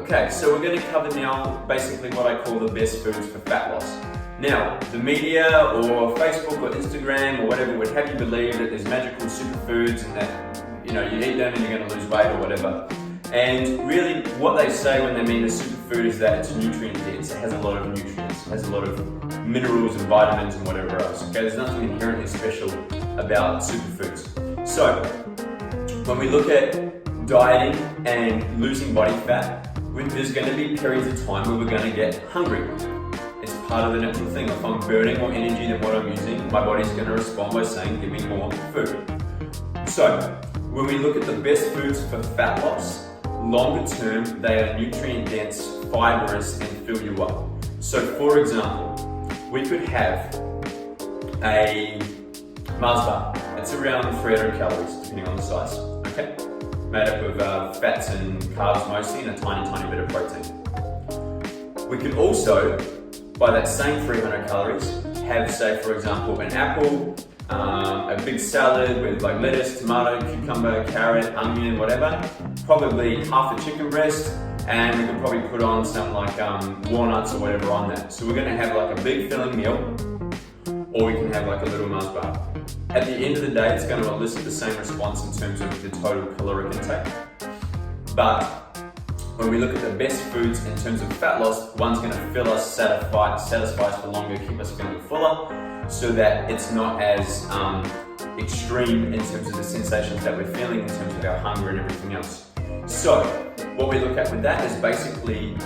Okay, so we're going to cover now basically what I call the best foods for fat loss. Now, the media or Facebook or Instagram or whatever would have you believe that there's magical superfoods and that you eat them and you're going to lose weight or whatever. And really what they say when they mean a superfood is that it's nutrient dense. It has a lot of nutrients, it has a lot of minerals and vitamins and whatever else. Okay, there's nothing inherently special about superfoods. So, when we look at dieting and losing body fat, there's going to be periods of time where we're going to get hungry. It's part of the natural thing. If I'm burning more energy than what I'm using, my body's going to respond by saying, give me more food. So, when we look at the best foods for fat loss, longer term, they are nutrient dense, fibrous, and fill you up. So, for example, we could have a Mars bar. It's around 300 calories, depending on the size. Okay? Made up of fats and carbs mostly, and a tiny bit of protein. We could also, by that same 300 calories, have, say, for example, an apple, a big salad with like lettuce, tomato, cucumber, carrot, onion, whatever, probably half a chicken breast, and we could probably put on some like walnuts or whatever on that. So we're going to have like a big filling meal, or we can have like a little Mars bar. At the end of the day, it's going to elicit the same response in terms of the total caloric intake. But when we look at the best foods in terms of fat loss, one's going to fill us, satisfy us for longer, keep us feeling fuller, so that it's not as extreme in terms of the sensations that we're feeling in terms of our hunger and everything else. So what we look at with that is basically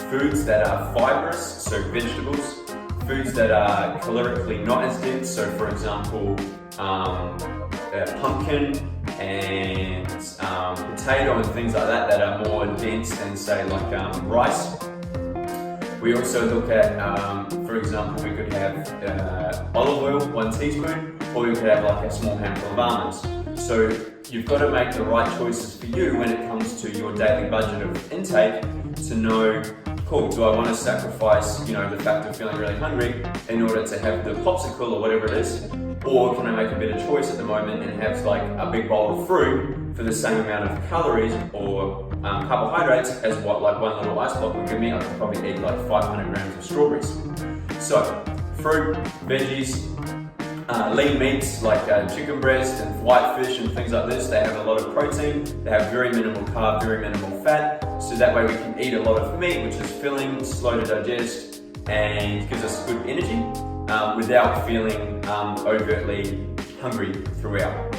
foods that are fibrous, so vegetables, foods that are calorically not as dense, so for example, pumpkin and potato and things like that are more dense than say like rice. We also look at, for example, we could have olive oil, 1 teaspoon, or we could have like a small handful of almonds. So you've got to make the right choices for you when it comes to your daily budget of intake to know, cool, do I want to sacrifice, the fact of feeling really hungry in order to have the popsicle or whatever it is, or can I make a better choice at the moment and have like a big bowl of fruit for the same amount of calories or carbohydrates as what like one little ice block would give me? I could probably eat like 500 grams of strawberries. So, fruit, veggies, lean meats like chicken breast and white fish and things like this, they have a lot of protein, they have very minimal carb, very minimal fat, so that way we can eat a lot of meat, which is filling, slow to digest, and gives us good energy without feeling overtly hungry throughout.